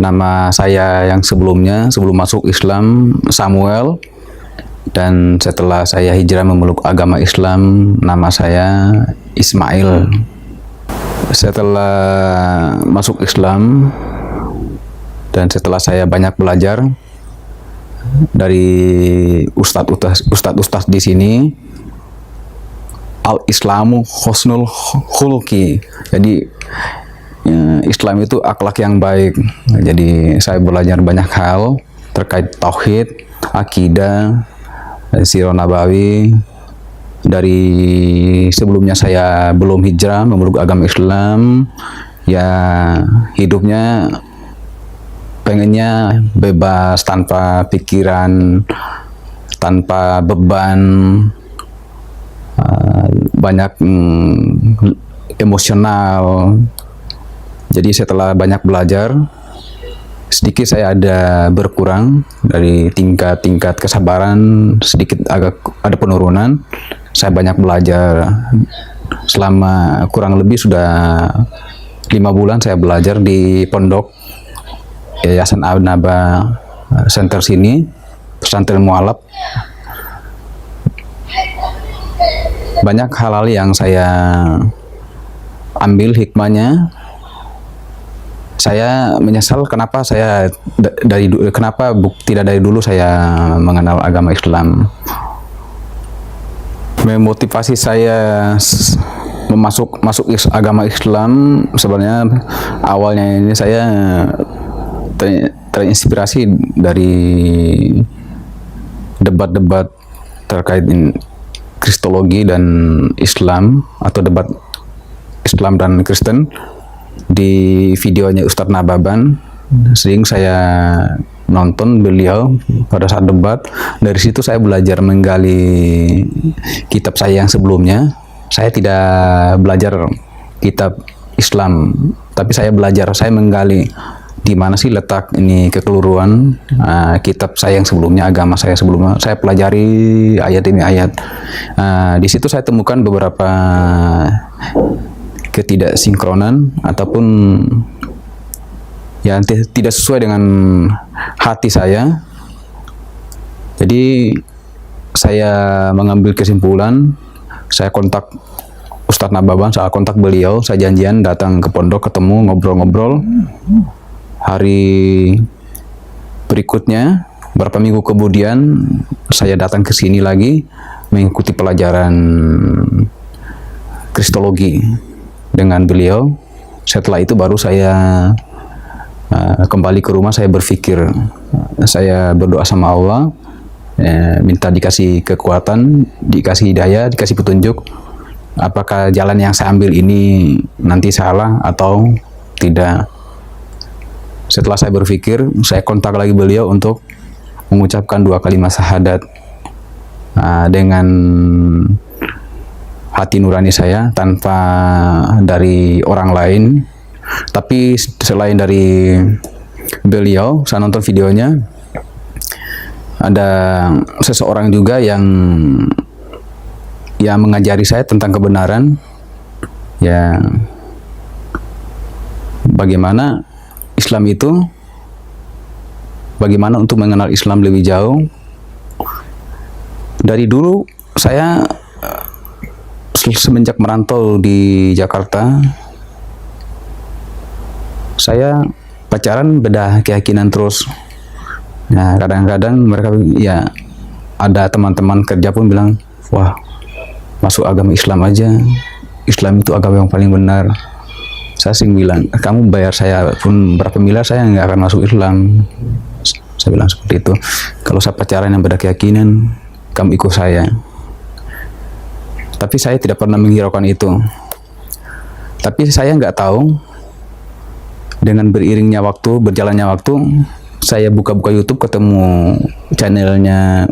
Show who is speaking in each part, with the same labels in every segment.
Speaker 1: Nama saya yang sebelumnya, sebelum masuk Islam, Samuel. Dan setelah saya hijrah memeluk agama Islam, nama saya Ismail. Setelah masuk Islam dan setelah saya banyak belajar dari ustadz di sini, al-Islamu husnul khuluqi. Jadi Islam itu akhlak yang baik. Jadi saya belajar banyak hal terkait tauhid, akidah, sirah nabawi. Dari sebelumnya saya belum hijrah memeluk agama Islam, ya hidupnya pengennya bebas, tanpa pikiran, tanpa beban, banyak emosional. Jadi setelah banyak belajar, sedikit saya ada berkurang dari tingkat kesabaran, sedikit agak ada penurunan. Saya banyak belajar selama kurang lebih sudah 5 bulan saya belajar di pondok Yayasan An-Naba Center sini, pesantren mualaf. Banyak hal-hal yang saya ambil hikmahnya. Saya menyesal kenapa tidak dari dulu saya mengenal agama Islam. Memotivasi saya masuk agama Islam sebenarnya awalnya ini saya terinspirasi dari debat-debat terkait Kristologi dan Islam, atau debat Islam dan Kristen di videonya Ustadz Nababan. Sering saya nonton beliau pada saat debat. Dari situ saya belajar menggali kitab saya yang sebelumnya. Saya tidak belajar kitab Islam, tapi saya menggali di mana sih letak ini kekeliruan kitab saya yang sebelumnya, agama saya sebelumnya. Saya pelajari ayat demi ayat. Di situ saya temukan beberapa ketidaksinkronan ataupun yang tidak sesuai dengan hati saya. Jadi saya mengambil kesimpulan, saya kontak Ustadz Nababan, saya kontak beliau, saya janjian datang ke pondok, ketemu, ngobrol-ngobrol. Hari berikutnya, beberapa minggu kemudian, saya datang ke sini lagi mengikuti pelajaran Kristologi dengan beliau. Setelah itu baru saya kembali ke rumah. Saya berpikir, saya berdoa sama Allah, minta dikasih kekuatan, dikasih hidayah, dikasih petunjuk. Apakah jalan yang saya ambil ini nanti salah atau tidak? Setelah saya berpikir, saya kontak lagi beliau untuk mengucapkan 2 kalimat syahadat dengan hati nurani saya, tanpa dari orang lain. Tapi selain dari beliau, saya nonton videonya, ada seseorang juga yang mengajari saya tentang kebenaran, ya bagaimana Islam itu, bagaimana untuk mengenal Islam lebih jauh. Dari dulu saya semenjak merantau di Jakarta, saya pacaran beda keyakinan terus. Nah, kadang-kadang mereka, ya ada teman-teman kerja pun bilang, wah, masuk agama Islam aja, Islam itu agama yang paling benar. Saya sering bilang, kamu bayar saya pun berapa miliar, saya nggak akan masuk Islam. Saya bilang seperti itu. Kalau saya pacaran yang beda keyakinan, kamu ikut saya. Tapi saya tidak pernah menghiraukan itu. Tapi saya nggak tahu, dengan beriringnya waktu, berjalannya waktu, saya buka-buka YouTube, ketemu channelnya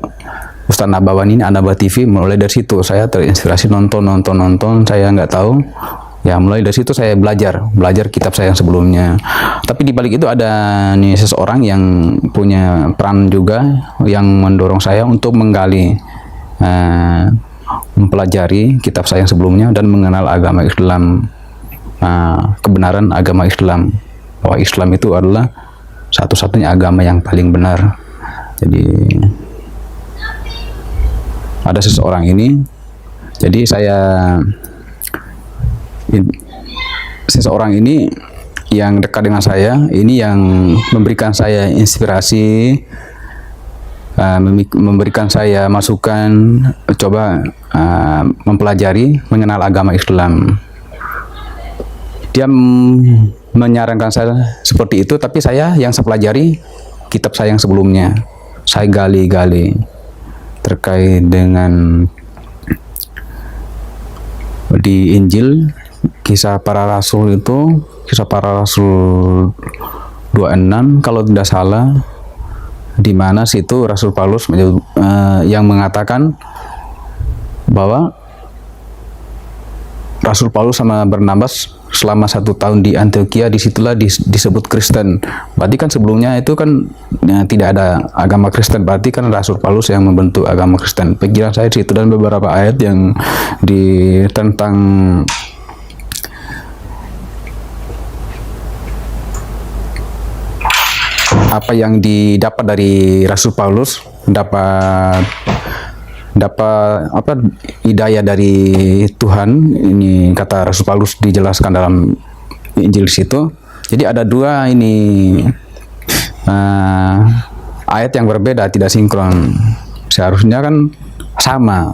Speaker 1: Ustadz Nababan ini, An-Naba TV. Mulai dari situ saya terinspirasi, nonton. Saya nggak tahu. Ya, mulai dari situ saya belajar kitab saya yang sebelumnya. Tapi di balik itu ada nih seseorang yang punya peran juga, yang mendorong saya untuk menggali, mempelajari kitab saya yang sebelumnya dan mengenal agama Islam, kebenaran agama Islam, bahwa Islam itu adalah satu-satunya agama yang paling benar. Jadi ada seseorang ini, jadi seseorang ini yang dekat dengan saya, ini yang memberikan saya inspirasi, memberikan saya masukan, coba mempelajari, mengenal agama Islam. Dia menyarankan saya seperti itu, tapi saya yang pelajari kitab saya yang sebelumnya. Saya gali-gali terkait dengan di Injil, kisah para rasul itu, kisah para rasul 26 kalau tidak salah, di mana situ Rasul Paulus yang mengatakan bahwa Rasul Paulus sama Barnabas selama 1 tahun di Antioquia, disitulah disebut Kristen. Berarti kan sebelumnya itu kan tidak ada agama Kristen, berarti kan Rasul Paulus yang membentuk agama Kristen. Pikiran saya di situ, dan beberapa ayat yang tentang apa yang didapat dari Rasul Paulus, dapat apa hidayah dari Tuhan. Ini kata Rasul Paulus dijelaskan dalam Injil situ. Jadi ada dua ini ayat yang berbeda, tidak sinkron. Seharusnya kan sama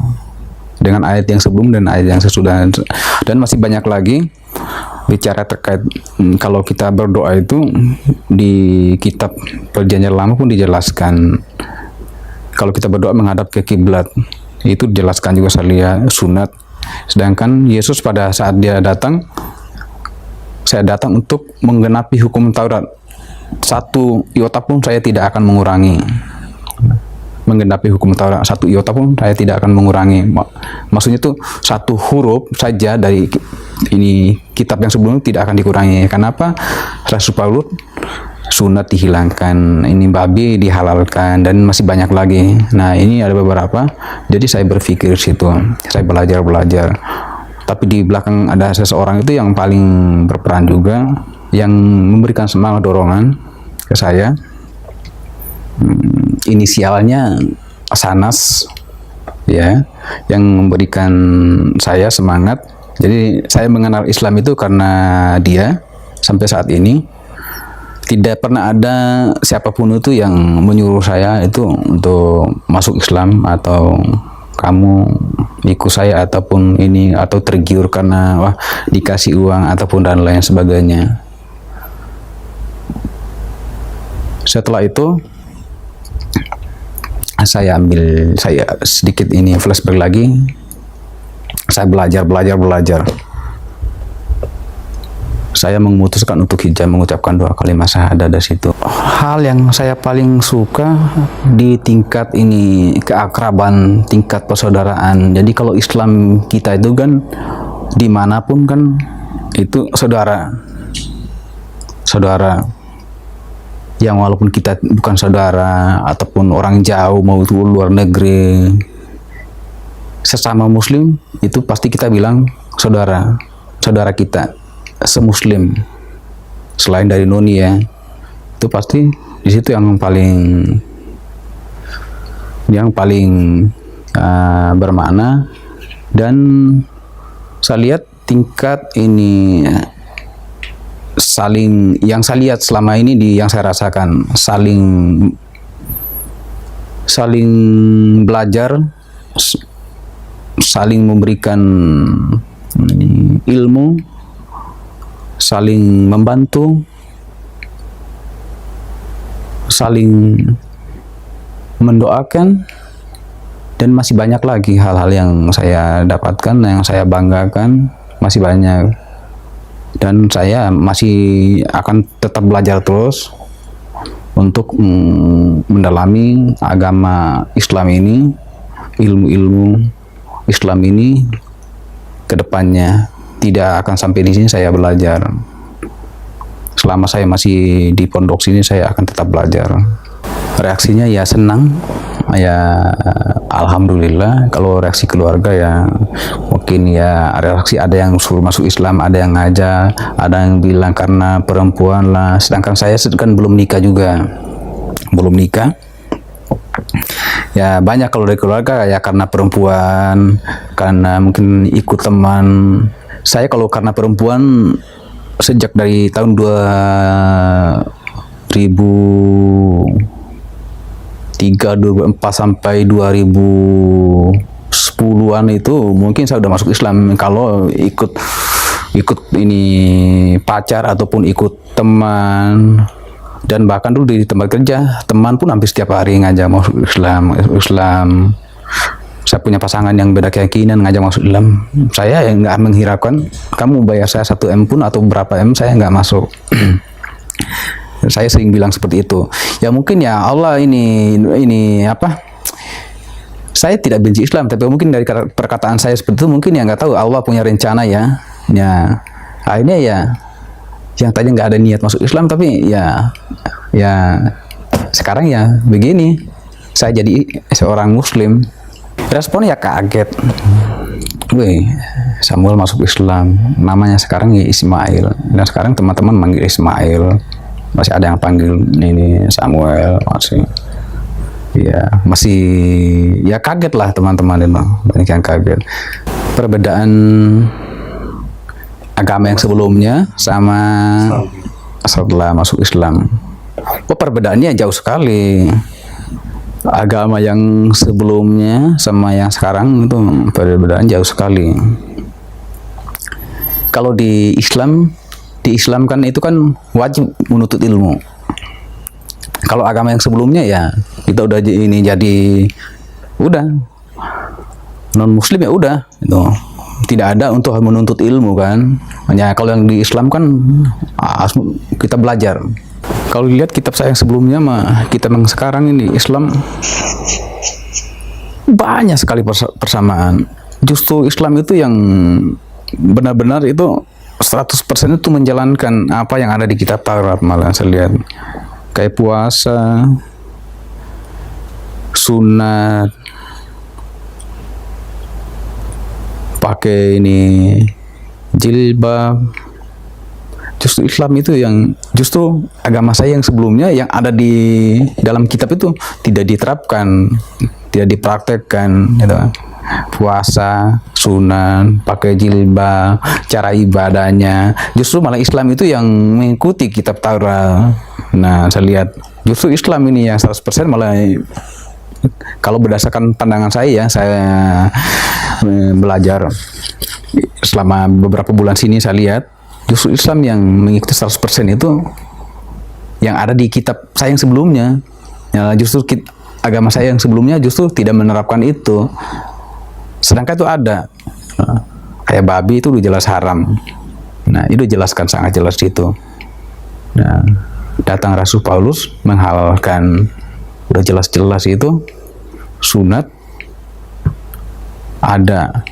Speaker 1: dengan ayat yang sebelum dan ayat yang sesudah. Dan masih banyak lagi bicara terkait kalau kita berdoa itu, di kitab Perjanjian Lama pun dijelaskan. Kalau kita berdoa menghadap ke kiblat, itu dijelaskan juga saya sunat. Sedangkan Yesus pada saat dia datang, saya datang untuk menggenapi hukum Taurat. 1 iota pun saya tidak akan mengurangi. Menggenapi hukum Taurat 1 iota pun saya tidak akan mengurangi. Maksudnya itu 1 huruf saja dari ini kitab yang sebelumnya tidak akan dikurangi. Kenapa? Rasul Paulus sunat dihilangkan, ini babi dihalalkan, dan masih banyak lagi. Nah, ini ada beberapa. Jadi saya berpikir situ, saya belajar. Tapi di belakang ada seseorang itu yang paling berperan juga, yang memberikan semangat, dorongan ke saya. Inisialnya Sanas, ya, yang memberikan saya semangat. Jadi saya mengenal Islam itu karena dia. Sampai saat ini tidak pernah ada siapapun itu yang menyuruh saya itu untuk masuk Islam, atau kamu ikut saya, ataupun ini, atau tergiur karena wah dikasih uang ataupun dan lain sebagainya. Setelah itu saya sedikit ini flashback lagi. Saya belajar. Saya memutuskan untuk hijrah, mengucapkan 2 kalimat syahadat dari situ. Hal yang saya paling suka di tingkat ini keakraban, tingkat persaudaraan. Jadi kalau Islam kita itu kan dimanapun kan itu saudara yang walaupun kita bukan saudara ataupun orang jauh mau itu luar negeri, sesama Muslim itu pasti kita bilang saudara kita semuslim. Selain dari noni ya, itu pasti di situ yang paling bermakna. Dan saya lihat tingkat ini yang saya lihat selama ini, yang saya rasakan saling belajar, saling memberikan ilmu, saling membantu, saling mendoakan, dan masih banyak lagi hal-hal yang saya dapatkan, yang saya banggakan, masih banyak. Dan saya masih akan tetap belajar terus untuk mendalami agama Islam ini, ilmu-ilmu Islam ini ke depannya. Tidak akan sampai di sini saya belajar. Selama saya masih di pondok sini, saya akan tetap belajar. Reaksinya ya senang, ya alhamdulillah. Kalau reaksi keluarga ya mungkin ya reaksi, ada yang suruh masuk Islam, ada yang ngajak, ada yang bilang karena perempuan lah. Sedangkan saya kan belum nikah juga, belum nikah. Ya banyak kalau dari keluarga ya karena perempuan, karena mungkin ikut teman. Saya kalau karena perempuan sejak dari tahun 2003, 2004 sampai 2010-an itu mungkin saya udah masuk Islam. Kalau ikut ini pacar ataupun ikut teman, dan bahkan dulu di tempat kerja teman pun hampir setiap hari ngajak masuk Islam. Saya punya pasangan yang beda keyakinan ngajak masuk Islam. Saya yang nggak menghiraukan, kamu bayar saya 1 M pun atau berapa M, saya nggak masuk. Saya sering bilang seperti itu. Ya mungkin ya Allah ini apa? Saya tidak benci Islam, tapi mungkin dari perkataan saya seperti itu, mungkin ya nggak tahu Allah punya rencana ya. Ya akhirnya ya yang tadi nggak ada niat masuk Islam, tapi ya sekarang ya begini, saya jadi seorang Muslim. Responnya ya kaget. Wih, Samuel masuk Islam, namanya sekarang ya Ismail. Dan sekarang teman-teman manggil Ismail, masih ada yang panggil ini Samuel, masih ya kaget lah teman-teman itu, banyak yang kaget. Perbedaan agama yang sebelumnya sama setelah masuk Islam, perbedaannya jauh sekali. Agama yang sebelumnya sama yang sekarang itu perbedaan jauh sekali. Kalau di Islam, diislamkan itu kan wajib menuntut ilmu. Kalau agama yang sebelumnya ya kita udah jadi udah non Muslim ya udah itu, tidak ada untuk menuntut ilmu kan. Hanya kalau yang di Islam kan kita belajar. Kalau dilihat kitab saya yang sebelumnya mah kitab yang sekarang ini Islam banyak sekali persamaan. Justru Islam itu yang benar-benar itu 100% itu menjalankan apa yang ada di kitab Taurat. Malah saya lihat kayak puasa, sunat, pakai ini jilbab. Justru Islam itu yang, justru agama saya yang sebelumnya yang ada di dalam kitab itu tidak diterapkan, tidak dipraktekkan gitu. Puasa, sunat, pakai jilbab, cara ibadahnya, justru malah Islam itu yang mengikuti kitab Taurat. Nah, saya lihat justru Islam ini yang 100% malah, kalau berdasarkan pandangan saya belajar selama beberapa bulan sini, saya lihat justru Islam yang mengikuti 100% itu yang ada di kitab saya yang sebelumnya. Ya, justru agama saya yang sebelumnya justru tidak menerapkan itu. Sedangkan itu ada. Kayak babi itu udah jelas haram. Nah, itu jelaskan sangat jelas itu. Nah, datang Rasul Paulus menghalalkan, udah jelas-jelas itu. Sunat ada,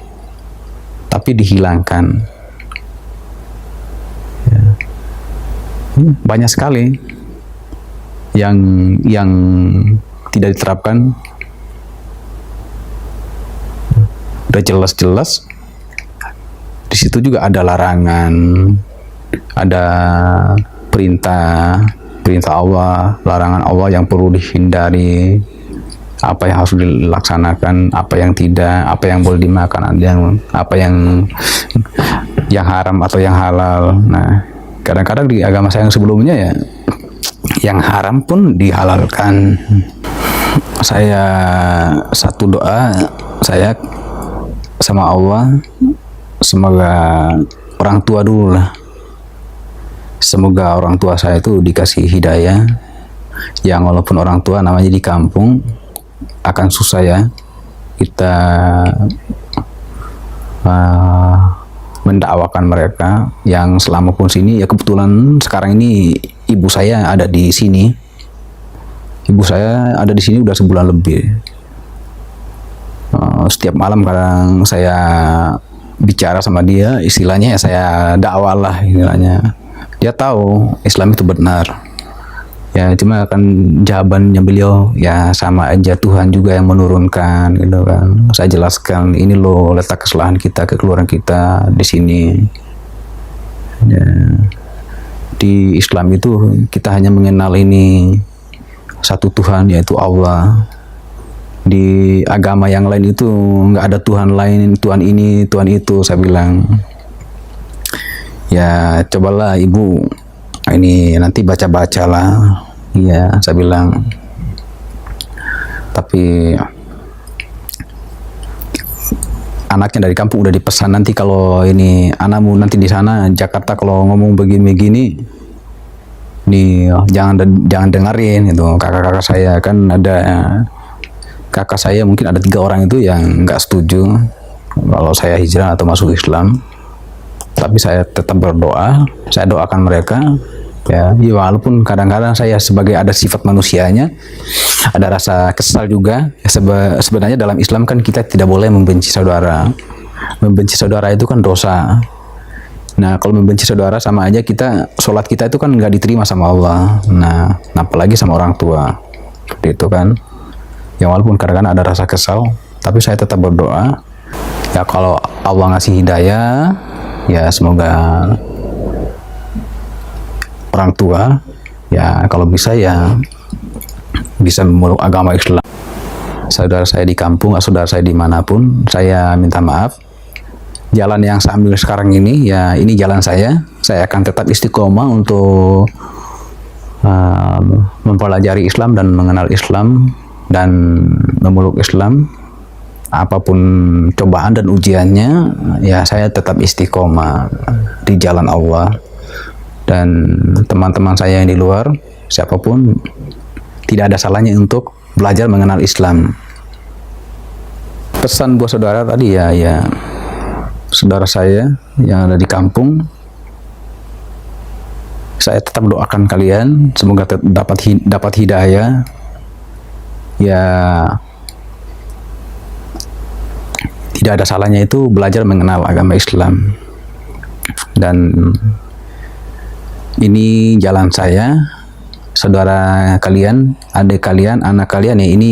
Speaker 1: tapi dihilangkan. Banyak sekali yang tidak diterapkan. Udah jelas-jelas di situ juga ada larangan, ada perintah Allah, larangan Allah yang perlu dihindari, apa yang harus dilaksanakan, apa yang tidak, apa yang boleh dimakan, apa yang haram atau yang halal. Nah, kadang-kadang di agama saya yang sebelumnya ya yang haram pun dihalalkan. Saya satu doa saya sama Allah, semoga orang tua dulu lah, semoga orang tua saya itu dikasih hidayah, yang walaupun orang tua namanya di kampung akan susah ya kita mendakwakan mereka yang selama pun sini. Ya kebetulan sekarang ini ibu saya ada di sini. Ibu saya ada di sini udah sebulan lebih. Setiap malam kadang saya bicara sama dia, istilahnya ya saya dakwah lah istilahnya. Dia tahu Islam itu benar. Ya cuma kan jawabannya beliau ya sama aja, Tuhan juga yang menurunkan gitu kan. Saya jelaskan ini loh letak kesalahan kita, kekeluaran kita di sini. Ya, di Islam itu kita hanya mengenal ini satu Tuhan, yaitu Allah. Di agama yang lain itu nggak ada Tuhan lain, Tuhan ini, Tuhan itu. Saya bilang ya cobalah ibu ini nanti baca-bacalah. Iya, saya bilang. Tapi anaknya dari kampung udah dipesan, nanti kalau ini anakmu nanti di sana Jakarta kalau ngomong begini-begini, nih jangan dengerin itu. Kakak-kakak saya kan ada, kakak saya mungkin ada 3 orang itu yang nggak setuju kalau saya hijrah atau masuk Islam. Tapi saya tetap berdoa, saya doakan mereka. Ya, walaupun kadang-kadang saya sebagai ada sifat manusianya, ada rasa kesal juga. Ya, sebenarnya dalam Islam kan kita tidak boleh membenci saudara. Membenci saudara itu kan dosa. Nah, kalau membenci saudara sama aja kita, sholat kita itu kan nggak diterima sama Allah. Nah, apalagi sama orang tua. Seperti itu kan. Ya walaupun kadang-kadang ada rasa kesal, tapi saya tetap berdoa. Ya kalau Allah ngasih hidayah, ya semoga orang tua ya kalau bisa ya bisa memeluk agama Islam. Saudara saya di kampung, saudara saya dimanapun, saya minta maaf. Jalan yang saya ambil sekarang ini ya ini jalan saya akan tetap istiqomah untuk mempelajari Islam dan mengenal Islam dan memeluk Islam. Apapun cobaan dan ujiannya ya saya tetap istiqomah di jalan Allah. Dan teman-teman saya yang di luar, siapapun, tidak ada salahnya untuk belajar mengenal Islam. Pesan buat saudara tadi ya saudara saya yang ada di kampung, saya tetap doakan kalian semoga dapat hidayah. Ya tidak ada salahnya itu belajar mengenal agama Islam. Dan ini jalan saya, saudara kalian, adik kalian, anak kalian ya ini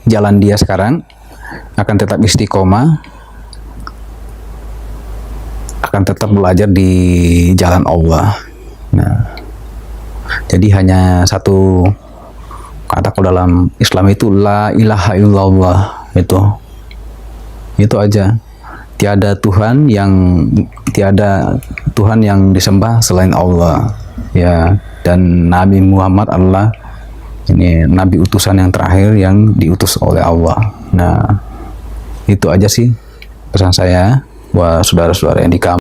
Speaker 1: jalan dia sekarang, akan tetap istiqomah, akan tetap belajar di jalan Allah. Nah, jadi hanya satu kata kalau dalam Islam itu la ilaha illallah, itu aja. Tiada Tuhan yang disembah selain Allah, ya. Dan Nabi Muhammad adalah ini nabi utusan yang terakhir yang diutus oleh Allah. Nah, itu aja sih pesan saya buat saudara-saudara yang di kampung.